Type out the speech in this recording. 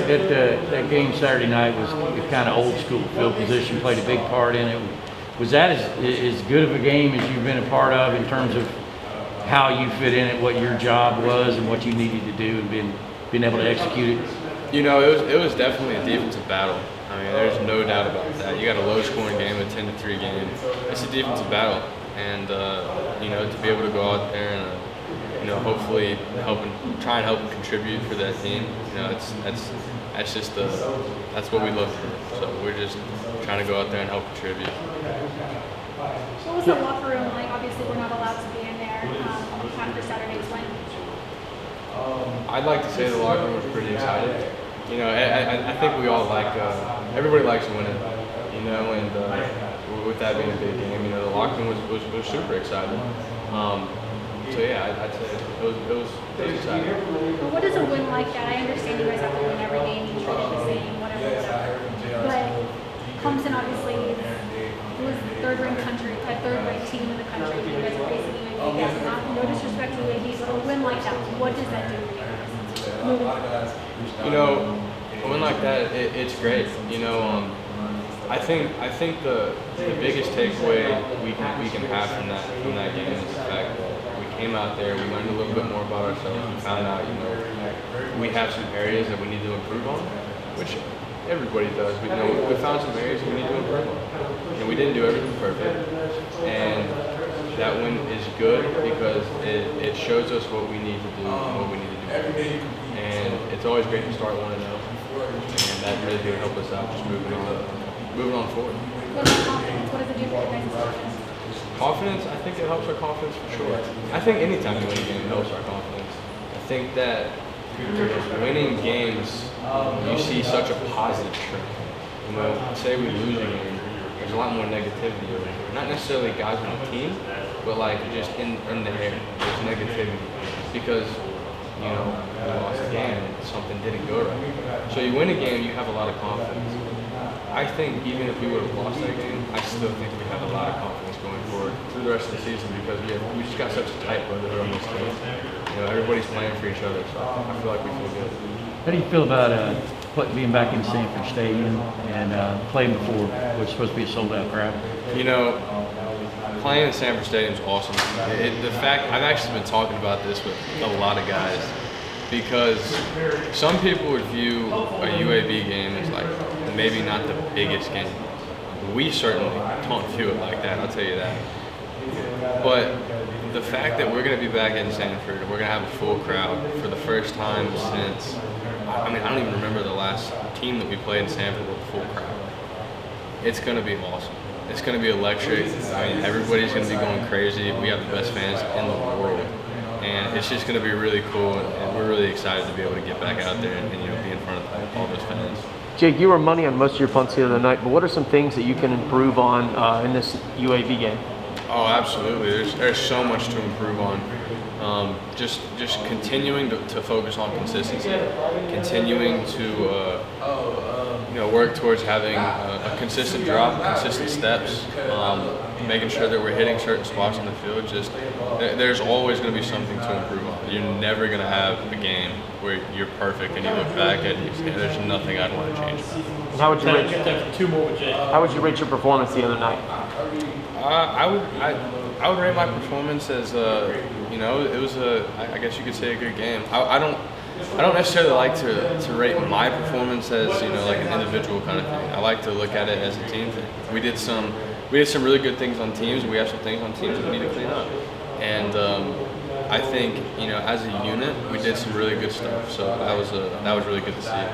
that game Saturday night was kind of old school. Field position played a big part in it. Was that as good of a game as you've been a part of in terms of how you fit in it, what your job was, and what you needed to do, and being able to execute it? You know, it was definitely a defensive battle. I mean, there's no doubt about that. You got a low-scoring game, a 10-3 game. It's a defensive battle, and you know, to be able to go out there and you know, hopefully try and help and contribute for that team. You know, that's just that's what we love to do. So we're just trying to go out there and help contribute. What was the locker room like? Obviously, we're not allowed to be in there after Saturday's win. I'd like to say the locker room was pretty excited. You know, I think we all like everybody likes winning. You know, and with that being a big game, you know, the locker room was super excited. So yeah, I'd say it was exciting. But what is a win like that? I understand you guys have to win every game, you treat it the same, whatever. But Clemson obviously was third-ranked team in the country. You guys are facing UAB. That's not no disrespect to UAB, but a win like that, what does that do for you guys moving forward? You know, a win like that, it's great. You know, I think the biggest takeaway we can have from that game is the fact that we came out there, we learned a little bit more about ourselves, we found out, you know, we have some areas that we need to improve on, which everybody does. We found some areas that we need to improve on. And we didn't do everything perfect. And that win is good because it shows us what we need to do and what we need to do better. And it's always great to start 1-0. And that really did help us out, just moving on forward. What about confidence? What does it do for your guys' confidence? Confidence, I think it helps our confidence for sure. I think anytime you win a game, it helps our confidence. I think that winning games, you see such a positive trend. You know, say we lose a game, there's a lot more negativity over it. Not necessarily guys on the team, but like just in the air, there's negativity. Because, you know, you lost a game and something didn't go right. So you win a game, you have a lot of confidence. I think even if we would have lost that game, I still think we have a lot of confidence going forward through the rest of the season because we just got such a tight brotherhood on this team. You know, everybody's playing for each other, so I feel like we feel good. How do you feel about being back in Sanford Stadium and playing before what's supposed to be a sold-out crowd? You know, playing in Sanford Stadium is awesome. The fact I've actually been talking about this with a lot of guys because some people would view a UAB game as like maybe not the biggest game. We certainly don't view it like that, I'll tell you that. But the fact that we're going to be back in Sanford, we're going to have a full crowd for the first time since, I mean, I don't even remember the last team that we played in Sanford with a full crowd. It's going to be awesome. It's going to be electric. I mean, everybody's going to be going crazy. We have the best fans in the world. And it's just going to be really cool, and we're really excited to be able to get back out there and you know, be in front of all those fans. Jake, you were money on most of your punts the other night, but what are some things that you can improve on in this UAB game? Oh, absolutely. There's so much to improve on. Just continuing to focus on consistency, continuing to you know, work towards having a consistent drop, consistent steps, making sure that we're hitting certain spots on the field. Just there's always going to be something to improve on. You're never going to have a game where you're perfect and you look back and you say, there's nothing I'd want to change about it. And how would you rate your performance the other night? I would rate my performance as you know, it was I guess you could say a good game. I don't necessarily like to rate my performance as, you know, like an individual kind of thing. I like to look at it as a team thing. We did some really good things on teams, and we have some things on teams that we need to clean up. And I think, you know, as a unit, we did some really good stuff. So that was really good to see.